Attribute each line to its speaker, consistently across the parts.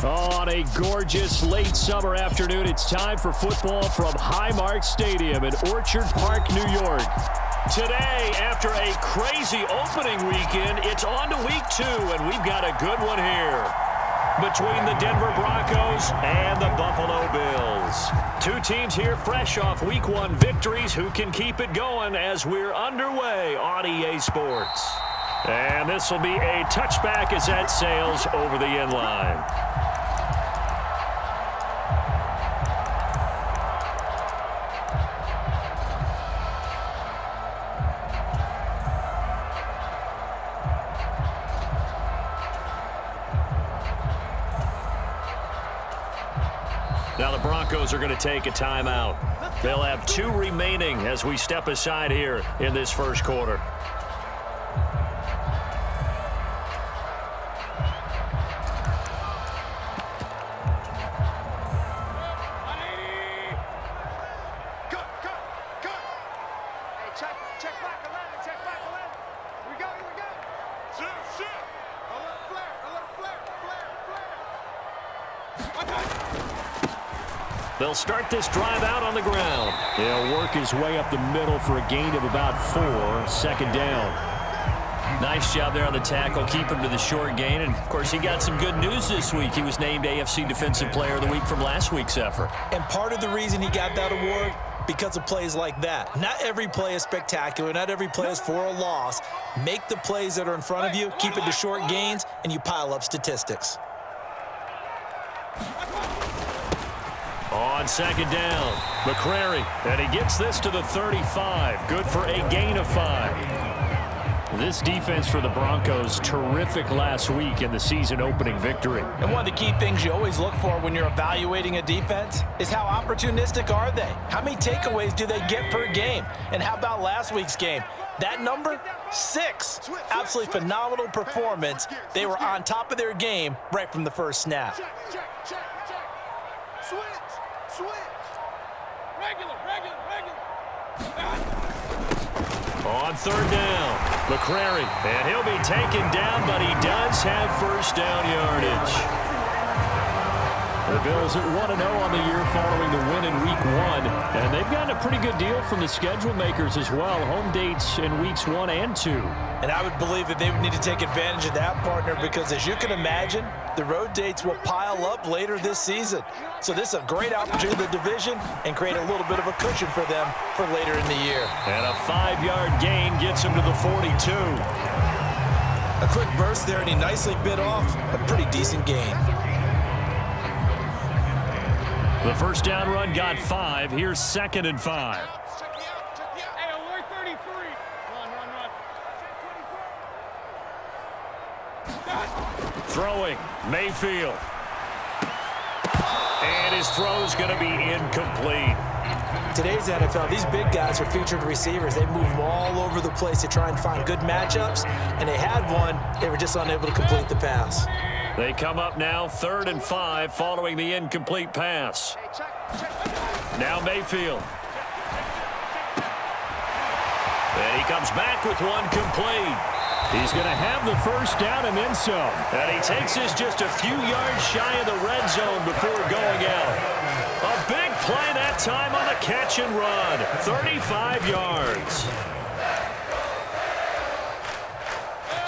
Speaker 1: On a gorgeous late summer afternoon, it's time for football from Highmark Stadium in Orchard Park, New York. Today, after a crazy opening weekend, it's on to week 2, and we've got a good one here between the Denver Broncos and the Buffalo Bills. Two teams here fresh off week 1 victories who can keep it going as we're underway on EA Sports. And this will be a touchback as that sails over the end line. Now the Broncos are going to take a timeout. They'll have 2 remaining as we step aside here in this first quarter. They'll start this drive out on the ground. He'll work his way up the middle for a gain of about 4, second down. Nice job there on the tackle, keep him to the short gain. And, of course, he got some good news this week. He was named AFC Defensive Player of the Week from last week's effort. And part of the reason he got that award, because of plays like that. Not every play is spectacular. Not every play is for a loss. Make the plays that are in front of you, keep it to short gains, and you pile up statistics. On second down, McCrary, and he gets this to the 35. Good for a gain of 5. This defense for the Broncos, terrific last week in the season-opening victory. And one of the key things you always look for when you're evaluating a defense is how opportunistic are they? How many takeaways do they get per game? And how about last week's game? That number, 6. Absolutely phenomenal performance. They were on top of their game right from the first snap. On third down, McCrary, and he'll be taken down, but he does have first down yardage. The Bills at 1-0 on the year following the win in week 1, and they've gotten a pretty good deal from the schedule makers as well. Home dates in weeks 1 and 2. And I would believe that they would need to take advantage of that, partner, because as you can imagine, the road dates will pile up later this season. So this is a great opportunity in the division and create a little bit of a cushion for them for later in the year. And a 5-yard gain gets him to the 42. A quick burst there, and he nicely bit off a pretty decent gain. The first down run got 5. Here's 2nd and 5. Throwing, Mayfield. And his throw's going to be incomplete. Today's NFL, these big guys are featured receivers. They move all over the place to try and find good matchups, and they had one. They were just unable to complete the pass. They come up now, 3rd and 5, following the incomplete pass. Now Mayfield. And he comes back with one complete. He's going to have the first down and then some. And he takes this just a few yards shy of the red zone before going out. A big play that time on the catch and run. 35 yards.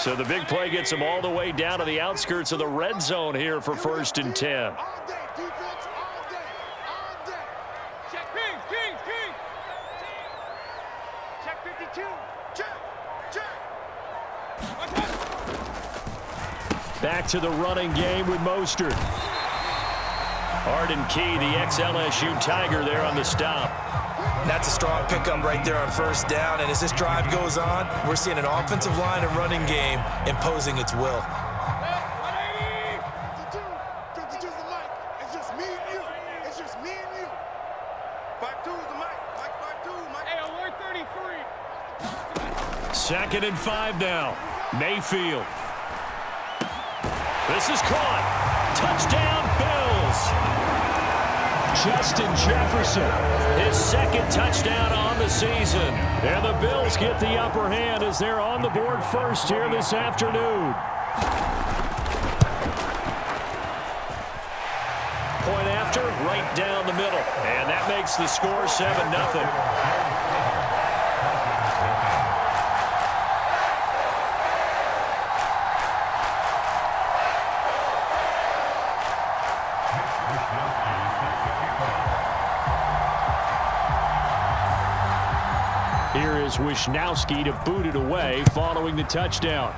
Speaker 1: So the big play gets him all the way down to the outskirts of the red zone here for 1st and 10. Back to the running game with Mostert. Arden Key, the ex-LSU Tiger, there on the stop. That's a strong pickup right there on first down. And as this drive goes on, we're seeing an offensive line and running game imposing its will. Second and 5 now. Mayfield. This is caught. Touchdown, Bills. Justin Jefferson, his 2nd touchdown on the season. And the Bills get the upper hand as they're on the board first here this afternoon. monster right down the middle. And that makes the score 7-0. Here is Wisnowski to boot it away following the touchdown.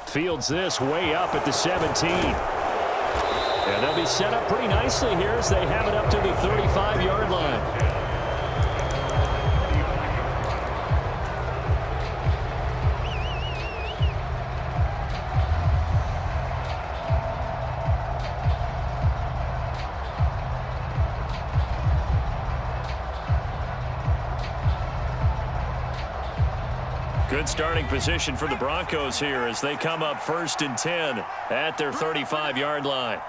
Speaker 1: Fields this way up at the 17. And they'll be set up pretty nicely here as they have it up to the 35-yard line. Good starting position for the Broncos here as they come up 1st and 10 at their 35-yard line.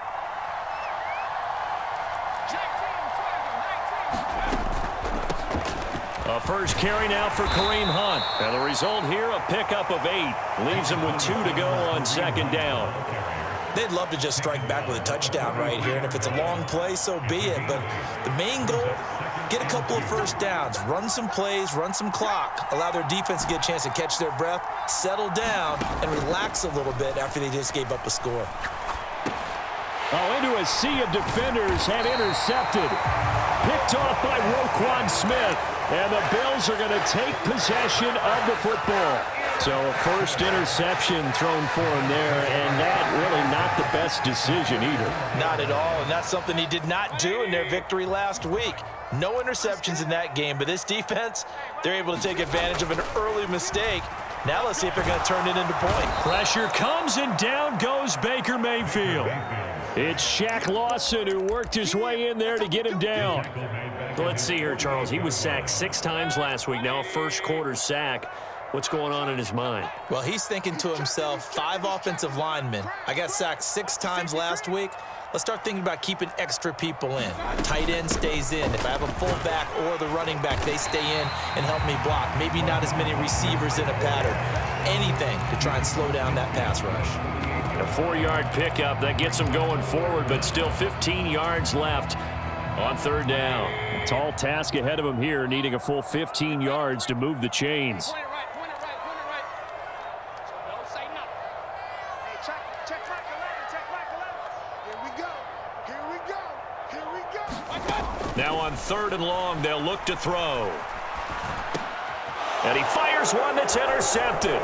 Speaker 1: A first carry now for Kareem Hunt. And the result here, a pickup of 8. Leaves him with 2 to go on 2nd down.
Speaker 2: They'd love to just strike back with a touchdown right here. And if it's a long play, so be it. But the main goal, get a couple of first downs, run some plays, run some clock, allow their defense to get a chance to catch their breath, settle down, and relax a little bit after they just gave up a score.
Speaker 1: Oh, into a sea of defenders and intercepted. Picked off by Roquan Smith. And the Bills are going to take possession of the football. So a first interception thrown for him there, and that really not the best decision either.
Speaker 2: Not at all, and that's something he did not do in their victory last week. No interceptions in that game, but this defense, they're able to take advantage of an early mistake. Now let's see if they're going to turn it into point.
Speaker 1: Pressure comes, and down goes Baker Mayfield. It's Shaq Lawson who worked his way in there to get him down. Well, let's see here, Charles. He was sacked 6 times last week. Now a first-quarter sack. What's going on in his mind?
Speaker 2: Well, he's thinking to himself, 5 offensive linemen. I got sacked 6 times last week. Let's start thinking about keeping extra people in. Tight end stays in. If I have a fullback or the running back, they stay in and help me block. Maybe not as many receivers in a pattern. Anything to try and slow down that pass rush.
Speaker 1: A 4-yard pickup that gets him going forward, but still 15 yards left on 3rd down. A tall task ahead of him here, needing a full 15 yards to move the chains. Now on 3rd and long, they'll look to throw. And he fires one that's intercepted.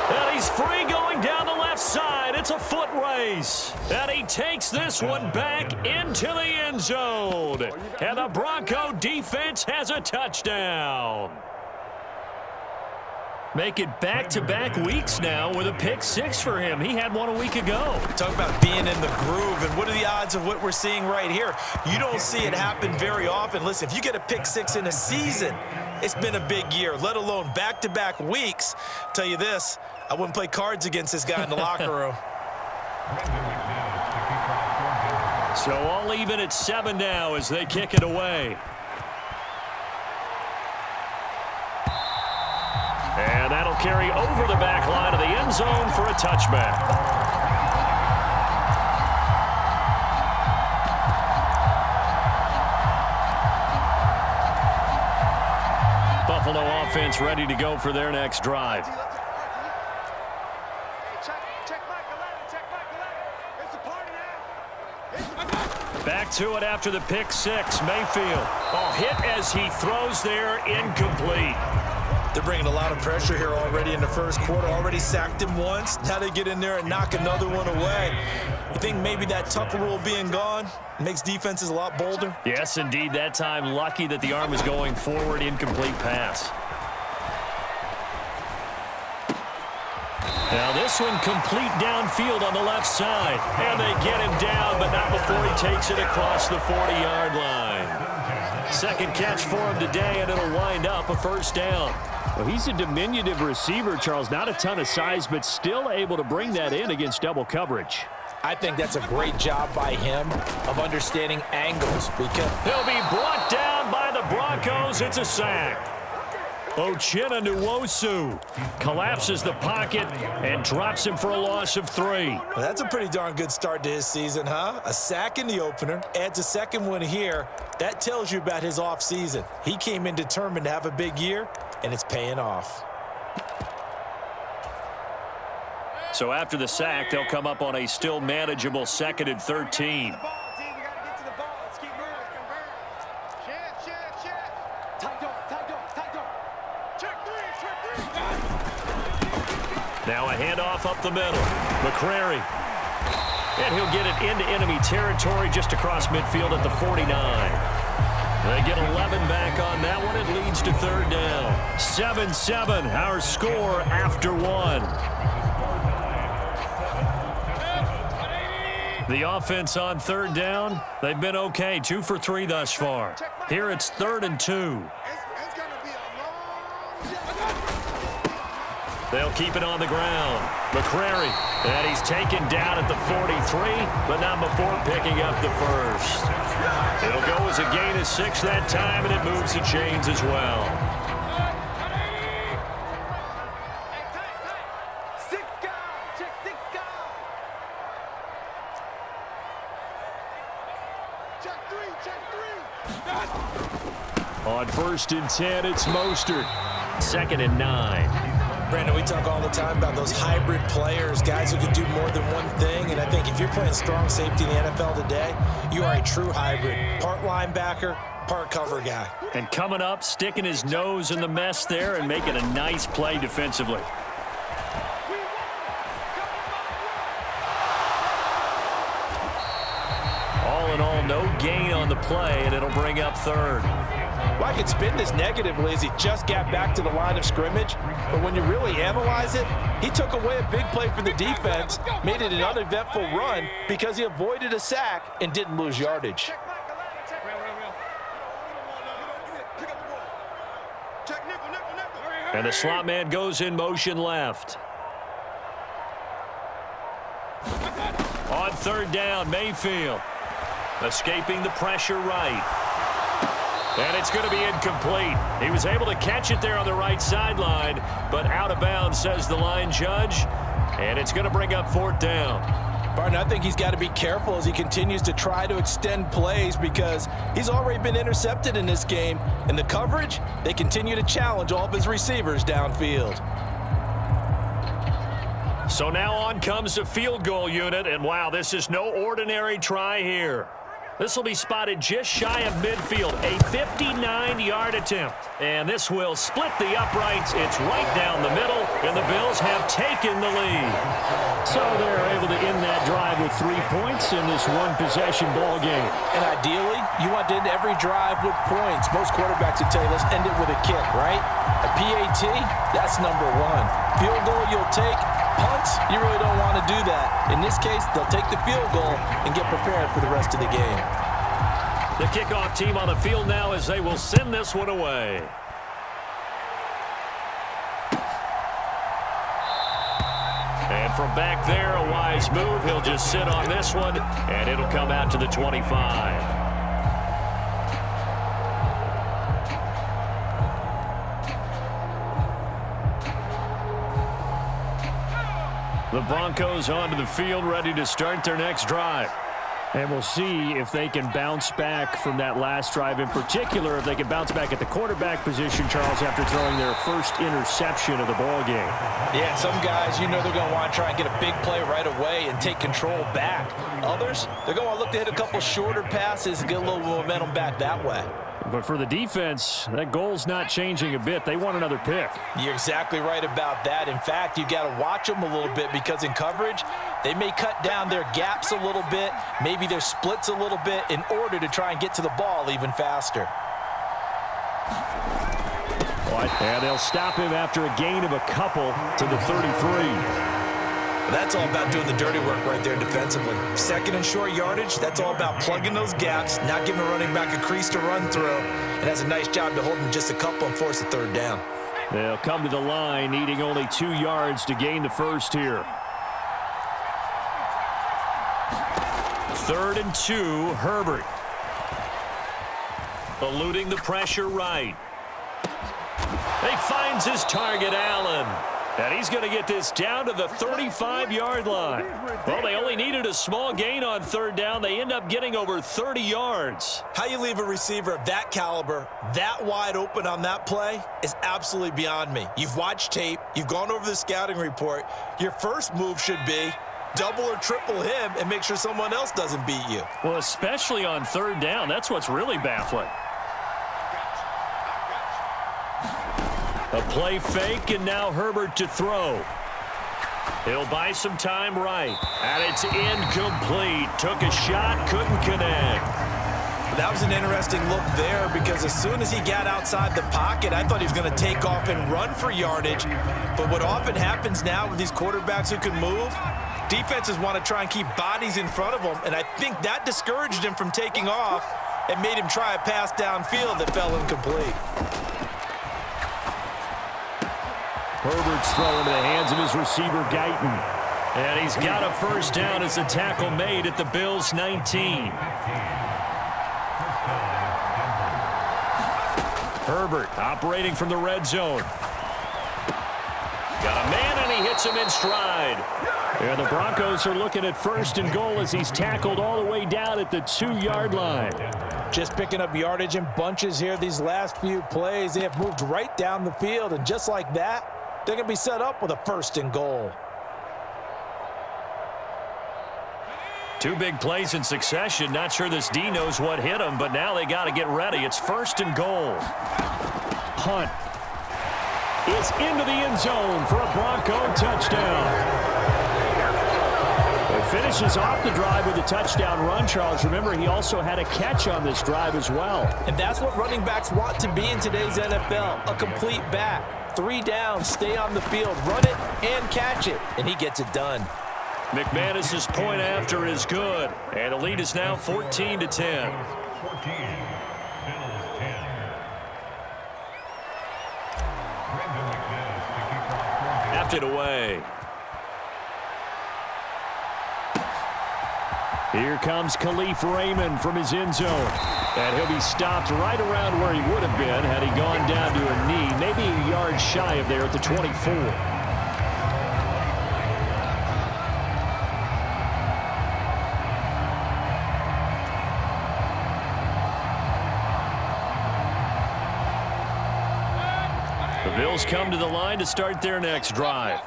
Speaker 1: And he's free going down the left side. It's a foot race. And he takes this one back into the end zone. And the Bronco defense has a touchdown. Make it back-to-back weeks now with a pick-6 for him. He had one a week ago.
Speaker 2: Talk about being in the groove, and what are the odds of what we're seeing right here? You don't see it happen very often. Listen, if you get a pick-6 in a season, it's been a big year, let alone back-to-back weeks. Tell you this, I wouldn't play cards against this guy in the locker room.
Speaker 1: So all even at 7 now as they kick it away. And that'll carry over the back line of the end zone for a touchback. Buffalo offense ready to go for their next drive. Back to it after the pick-6. Mayfield. Oh, hit as he throws there, incomplete.
Speaker 2: They're bringing a lot of pressure here already in the first quarter. Already sacked him once. Now they get in there and knock another one away. You think maybe that Tucker rule being gone makes defenses a lot bolder?
Speaker 1: Yes, indeed. That time, lucky that the arm was going forward. Incomplete pass. Now this one complete downfield on the left side. And they get him down, but not before he takes it across the 40-yard line. Second catch for him today, and it'll wind up a first down. Well, he's a diminutive receiver, Charles. Not a ton of size, but still able to bring that in against double coverage.
Speaker 2: I think that's a great job by him of understanding angles. Because
Speaker 1: he'll be brought down by the Broncos. It's a sack. Uchenna Nwosu collapses the pocket and drops him for a loss of 3.
Speaker 2: Well, that's a pretty darn good start to his season, huh? A sack in the opener, adds a second one here. That tells you about his offseason. He came in determined to have a big year, and it's paying off.
Speaker 1: So after the sack, they'll come up on a still manageable 2nd and 13. Now a handoff up the middle. McCrary. And he'll get it into enemy territory just across midfield at the 49. They get 11 back on that one. It leads to 3rd down. 7-7, our score after 1. The offense on 3rd down, they've been okay. 2 for 3 thus far. Here it's 3rd and 2. They'll keep it on the ground. McCrary, and he's taken down at the 43, but not before picking up the first. It'll go as a gain of 6 that time, and it moves the chains as well. On 1st and 10, it's Mostert. 2nd and 9.
Speaker 2: Brandon, we talk all the time about those hybrid players, guys who can do more than one thing. And I think if you're playing strong safety in the NFL today, you are a true hybrid. Part linebacker, part cover guy.
Speaker 1: And coming up, sticking his nose in the mess there and making a nice play defensively. All in all, no gain on the play, and it'll bring up 3rd.
Speaker 3: Well, I could spin this negatively as he just got back to the line of scrimmage. But when you really analyze it, he took away a big play for the defense, made it an uneventful run because he avoided a sack and didn't lose yardage.
Speaker 1: And the slot man goes in motion left. On 3rd down, Mayfield. Escaping the pressure right. And it's going to be incomplete. He was able to catch it there on the right sideline, but out of bounds, says the line judge. And it's going to bring up 4th down.
Speaker 3: Barton, I think he's got to be careful as he continues to try to extend plays because he's already been intercepted in this game. And the coverage, they continue to challenge all of his receivers downfield.
Speaker 1: So now on comes the field goal unit, and wow, this is no ordinary try here. This will be spotted just shy of midfield, a 59-yard attempt. And this will split the uprights. It's right down the middle, and the Bills have taken the lead. So they're able to end that drive with 3 points in this one-possession ball game.
Speaker 3: And ideally, you want to end every drive with points. Most quarterbacks would tell you, let's end it with a kick, right? A PAT, that's number 1. Field goal you'll take. Punts, you really don't want to do that. In this case, they'll take the field goal and get prepared for the rest of the game.
Speaker 1: The kickoff team on the field now as they will send this one away. And from back there, a wise move. He'll just sit on this one, and it'll come out to the 25. The Broncos onto the field, ready to start their next drive. And we'll see if they can bounce back from that last drive, in particular, if they can bounce back at the quarterback position, Charles, after throwing their first interception of the ball game.
Speaker 3: Yeah, some guys, you know they're going to want to try and get a big play right away and take control back. Others, they're going to look to hit a couple shorter passes and get a little momentum back that way.
Speaker 1: But for the defense, that goal's not changing a bit. They want another pick.
Speaker 3: You're exactly right about that. In fact, you got to watch them a little bit because in coverage, they may cut down their gaps a little bit, maybe their splits a little bit in order to try and get to the ball even faster.
Speaker 1: And they'll stop him after a gain of a couple to the 33.
Speaker 2: That's all about doing the dirty work right there defensively. 2nd and short yardage, that's all about plugging those gaps, not giving a running back a crease to run through, and has a nice job to hold him just a couple and force a 3rd down.
Speaker 1: They'll come to the line, needing only 2 yards to gain the first here. 3rd and 2, Herbert. Eluding the pressure right. He finds his target, Allen. And he's going to get this down to the 35-yard line. Well, they only needed a small gain on third down. They end up getting over 30 yards.
Speaker 2: How you leave a receiver of that caliber, that wide open on that play is absolutely beyond me. You've watched tape. You've gone over the scouting report. Your first move should be double or triple him and make sure someone else doesn't beat you.
Speaker 1: Well, especially on third down. That's what's really baffling. A play fake, and now Herbert to throw. He'll buy some time right. And it's incomplete. Took a shot, couldn't connect.
Speaker 2: That was an interesting look there because as soon as he got outside the pocket, I thought he was going to take off and run for yardage. But what often happens now with these quarterbacks who can move, defenses want to try and keep bodies in front of them, and I think that discouraged him from taking off and made him try a pass downfield that fell incomplete.
Speaker 1: Herbert's throw into the hands of his receiver, Guyton. And he's got a first down as the tackle made at the Bills' 19. Herbert operating from the red zone. Got a man, and he hits him in stride. And the Broncos are looking at first and goal as he's tackled all the way down at the 2-yard line.
Speaker 3: Just picking up yardage in bunches here these last few plays. They have moved right down the field, and just like that, they're going to be set up with a first and goal.
Speaker 1: Two big plays in succession. Not sure this D knows what hit him, but now they got to get ready. It's first and goal. Hunt is into the end zone for a Bronco touchdown. It finishes off the drive with a touchdown run, Charles. Remember, he also had a catch on this drive as well.
Speaker 3: And that's what running backs want to be in today's NFL, a complete back. 3 down, stay on the field, run it, and catch it. And he gets it done.
Speaker 1: McManus's point after is good. And the lead is now 14-10. Left it away. Here comes Khalif Raymond from his end zone. And he'll be stopped right around where he would have been had he gone down to a knee, maybe a yard shy of there at the 24. The Bills come to the line to start their next drive.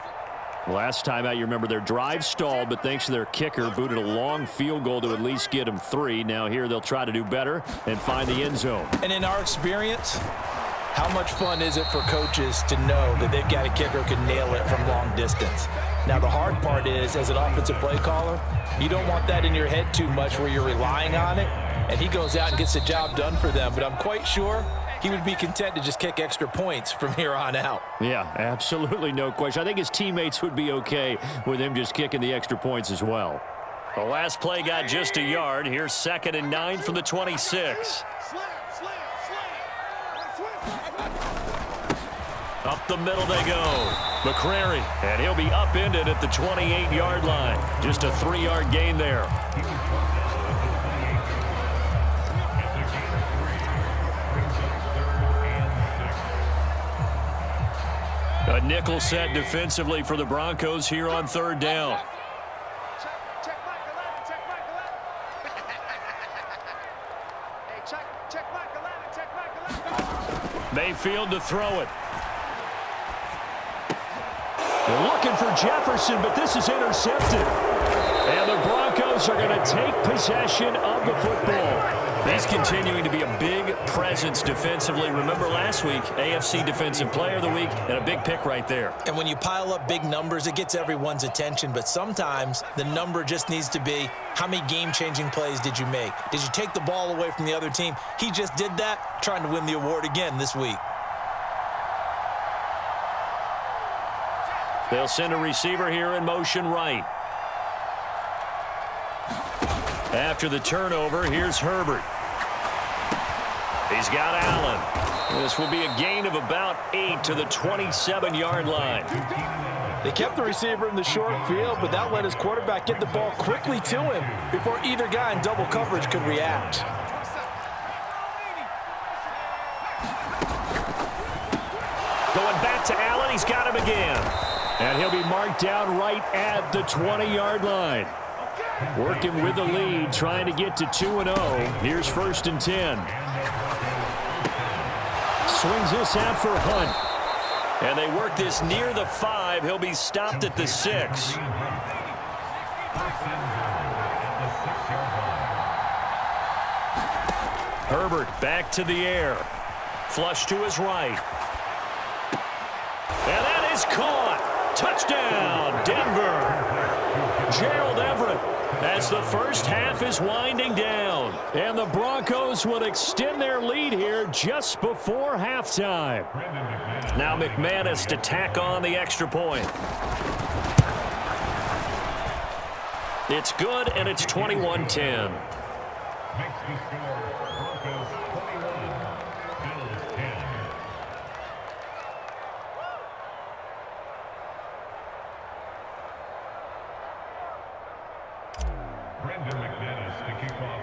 Speaker 1: Last time out, you remember their drive stalled, but thanks to their kicker, booted a long field goal to at least get them 3. Now here they'll try to do better and find the end zone.
Speaker 3: And in our experience, how much fun is it for coaches to know that they've got a kicker who can nail it from long distance? Now the hard part is, as an offensive play caller, you don't want that in your head too much where you're relying on it, and he goes out and gets the job done for them. But I'm quite sure he would be content to just kick extra points from here on out.
Speaker 1: Yeah, absolutely no question. I think his teammates would be okay with him just kicking the extra points as well. The last play got just a yard. Here's 2nd and 9 from the 26. Up the middle they go. McCrary, and he'll be upended at the 28-yard line. Just a 3-yard gain there. A nickel set defensively for the Broncos here on 3rd down. Mayfield to throw it. They're looking for Jefferson, but this is intercepted. And the Broncos are going to take possession of the football. He's continuing to be a big presence defensively. Remember last week, AFC Defensive Player of the Week, and a big pick right there.
Speaker 2: And when you pile up big numbers, it gets everyone's attention. But sometimes the number just needs to be, how many game-changing plays did you make? Did you take the ball away from the other team? He just did that, trying to win the award again this week.
Speaker 1: They'll send a receiver here in motion right. After the turnover, here's Herbert. He's got Allen. This will be a gain of about 8 to the 27-yard line.
Speaker 3: They kept the receiver in the short field, but that let his quarterback get the ball quickly to him before either guy in double coverage could react.
Speaker 1: he's got him again. And he'll be marked down right at the 20-yard line. Working with the lead, trying to get to 2-0. Here's 1st and 10. Swings this out for Hunt. And they work this near the 5. He'll be stopped at the 6. Herbert back to the air. Flush to his right. And that is caught. Touchdown, Denver. Gerald Everett, as the first half is winding down. And the Broncos will extend their lead here just before halftime. Now McManus to tack on the extra point. It's good, and it's 21-10.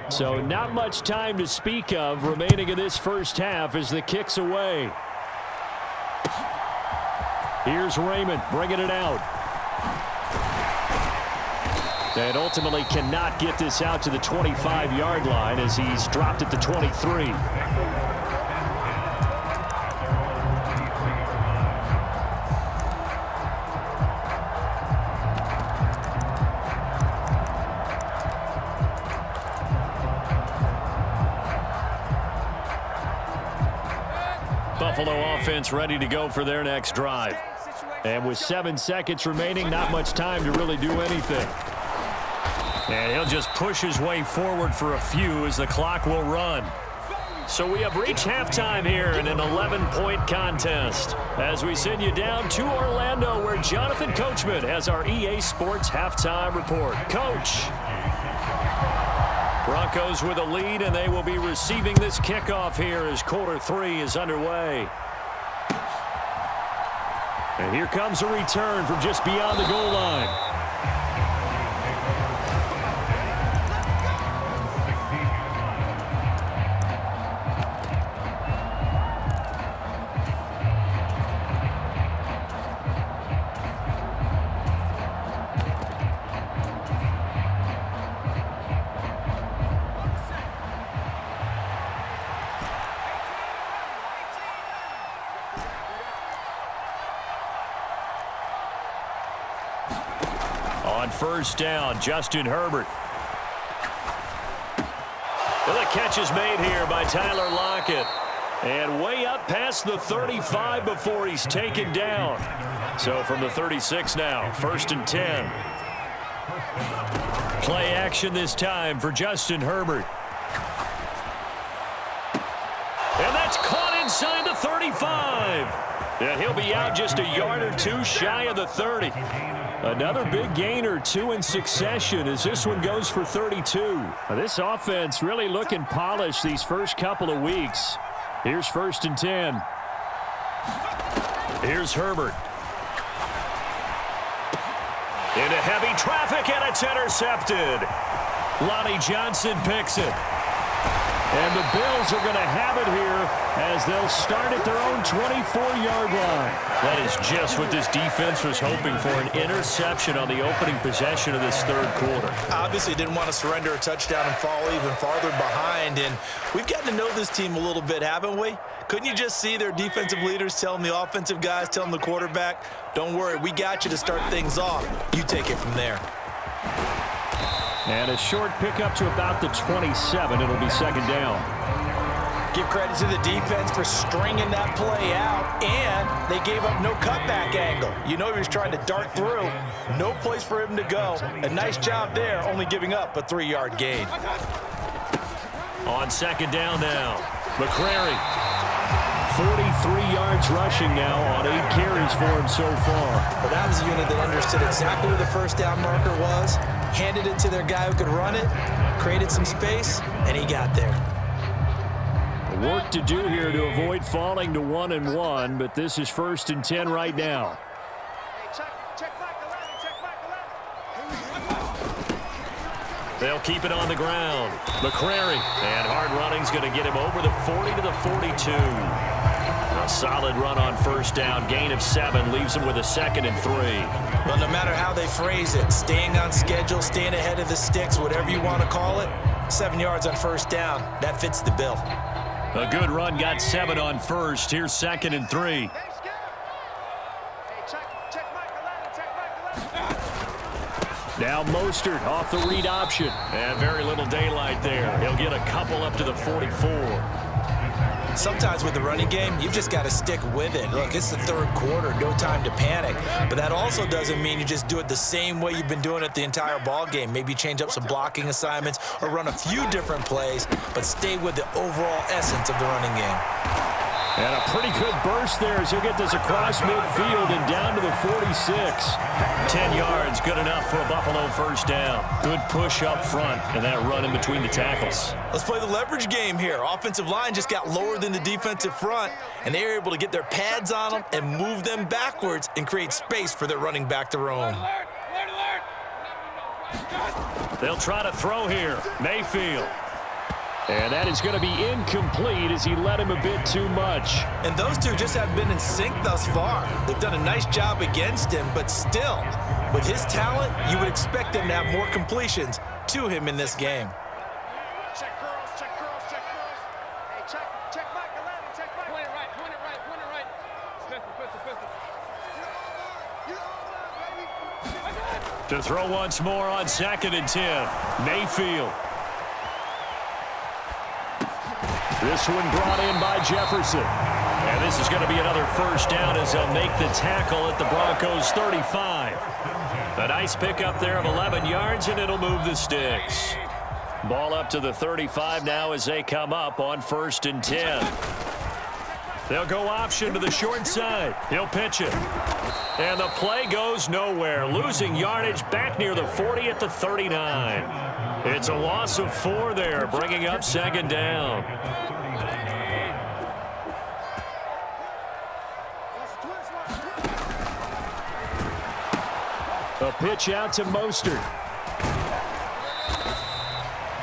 Speaker 1: So not much time to speak of remaining in this first half as the kick's away. Here's Raymond bringing it out. And ultimately cannot get this out to the 25-yard line as he's dropped at the 23. Buffalo offense ready to go for their next drive. And with 7 seconds remaining, not much time to really do anything. And he'll just push his way forward for a few as the clock will run. So we have reached halftime here in an 11-point contest as we send you down to Orlando where Jonathan Coachman has our EA Sports halftime report. Coach. Broncos with a lead, and they will be receiving this kickoff here as quarter 3 is underway. And here comes a return from just beyond the goal line. On first down, Justin Herbert. Well, the catch is made here by Tyler Lockett. And way up past the 35 before he's taken down. So from the 36 now, 1st and 10. Play action this time for Justin Herbert. And that's caught inside the 35. And he'll be out just a yard or two shy of the 30. Another big gain or 2 in succession as this one goes for 32. Now, this offense really looking polished these first couple of weeks. Here's 1st and 10. Here's Herbert. Into heavy traffic, and it's intercepted. Lonnie Johnson picks it. And the Bills are going to have it here as they'll start at their own 24-yard line. That is just what this defense was hoping for, an interception on the opening possession of this third quarter.
Speaker 2: Obviously didn't want to surrender a touchdown and fall even farther behind. And we've gotten to know this team a little bit, haven't we? Couldn't you just see their defensive leaders telling the offensive guys, telling the quarterback, don't worry, we got you to start things off. You take it from there.
Speaker 1: And a short pickup to about the 27. It'll be 2nd down.
Speaker 3: Give credit to the defense for stringing that play out, and they gave up no cutback angle. You know he was trying to dart through. No place for him to go. A nice job there, only giving up a 3-yard gain.
Speaker 1: On 2nd down now, McCrary. 43 yards rushing now on 8 carries for him so far.
Speaker 2: Well, that was a unit that understood exactly where the first down marker was, handed it to their guy who could run it, created some space, and he got there.
Speaker 1: Work to do here to avoid falling to 1-1, but this is 1st and 10 right now. They'll keep it on the ground. McCrary, and hard running's going to get him over the 40 to the 42. A solid run on first down. Gain of 7 leaves them with a 2nd and 3.
Speaker 2: Well, no matter how they phrase it, staying on schedule, staying ahead of the sticks, whatever you want to call it, 7 yards on first down, that fits the bill.
Speaker 1: A good run, got 7 on first. Here's 2nd and 3. Now Mostert off the read option. And very little daylight there. He'll get a couple up to the 44.
Speaker 2: Sometimes with the running game, you've just got to stick with it. Look, it's the third quarter, no time to panic. But that also doesn't mean you just do it the same way you've been doing it the entire ball game. Maybe change up some blocking assignments or run a few different plays, but stay with the overall essence of the running game.
Speaker 1: And a pretty good burst there as he'll get this across midfield and down to the 46. 10 yards, good enough for a Buffalo first down. Good push up front and that run in between the tackles.
Speaker 2: Let's play the leverage game here. Offensive line just got lower than the defensive front, and they were able to get their pads on them and move them backwards and create space for their running back to roam.
Speaker 1: They'll try to throw here. Mayfield. And that is going to be incomplete as he led him a bit too much.
Speaker 2: And those two just have been in sync thus far. They've done a nice job against him, but still, with his talent, you would expect them to have more completions to him in this game.
Speaker 4: Check girls, check girls, check girls. Hey, check Mike 11, check Mike. Point it right, point it right, point it right. Pistol.
Speaker 1: To throw once more on 2nd and 10. Mayfield. This one brought in by Jefferson. And this is going to be another first down as they'll make the tackle at the Broncos 35. A nice pickup there of 11 yards, and it'll move the sticks. Ball up to the 35 now as they come up on 1st and 10. They'll go option to the short side. He'll pitch it. And the play goes nowhere. Losing yardage back near the 40 at the 39. It's a loss of 4 there, bringing up 2nd down. A pitch out to Mostert.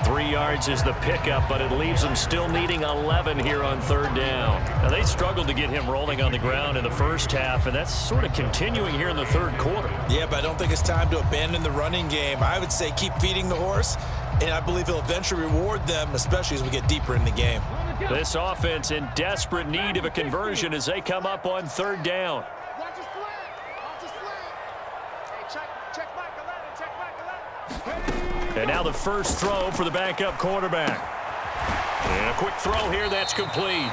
Speaker 1: 3 yards is the pickup, but it leaves them still needing 11 here on 3rd down. Now, they struggled to get him rolling on the ground in the first half, and that's sort of continuing here in the 3rd quarter.
Speaker 2: Yeah, but I don't think it's time to abandon the running game. I would say keep feeding the horse, and I believe he'll eventually reward them, especially as we get deeper in the game.
Speaker 1: This offense in desperate need of a conversion as they come up on 3rd down.
Speaker 4: Watch his flag. Watch his flag. Hey, check Mike 11, check Mike 11.
Speaker 1: And now the first throw for the backup quarterback. And a quick throw here, that's complete.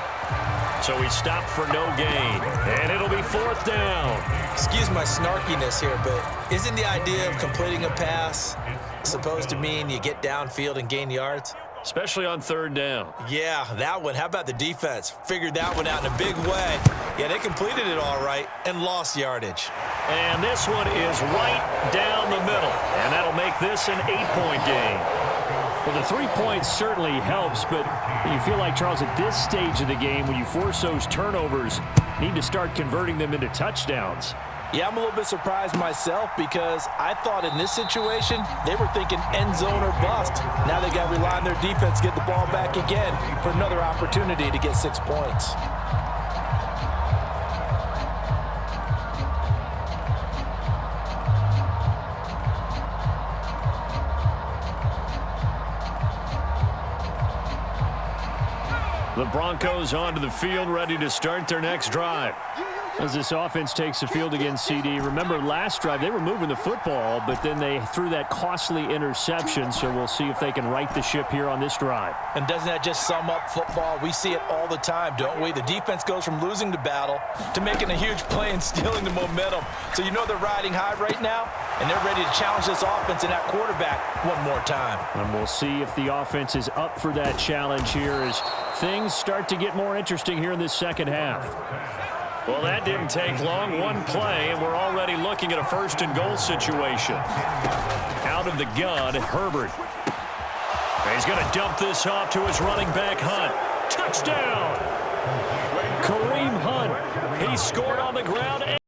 Speaker 1: So he stopped for no gain. And it'll be 4th down.
Speaker 2: Excuse my snarkiness here, but isn't the idea of completing a pass supposed to mean you get downfield and gain yards?
Speaker 1: Especially on 3rd down.
Speaker 2: Yeah, that one. How about the defense? Figured that one out in a big way. Yeah, they completed it all right and lost yardage.
Speaker 1: And this one is right down the middle. And that'll make this an 8-point game. Well, the 3 points certainly helps, but you feel like, Charles, at this stage of the game, when you force those turnovers, need to start converting them into touchdowns.
Speaker 3: Yeah, I'm a little bit surprised myself because I thought in this situation they were thinking end zone or bust. Now they got to rely on their defense to get the ball back again for another opportunity to get 6 points.
Speaker 1: The Broncos onto the field, ready to start their next drive. As this offense takes the field against CD. Remember, last drive, they were moving the football, but then they threw that costly interception, so we'll see if they can right the ship here on this drive.
Speaker 3: And doesn't that just sum up football? We see it all the time, don't we? The defense goes from losing the battle to making a huge play and stealing the momentum. So you know they're riding high right now, and they're ready to challenge this offense and that quarterback one more time.
Speaker 1: And we'll see if the offense is up for that challenge here as things start to get more interesting here in this second half. Well, that didn't take long. One play, and we're already looking at a 1st and goal situation. Out of the gun, Herbert. And he's going to dump this off to his running back, Hunt. Touchdown! Kareem Hunt. He scored on the ground.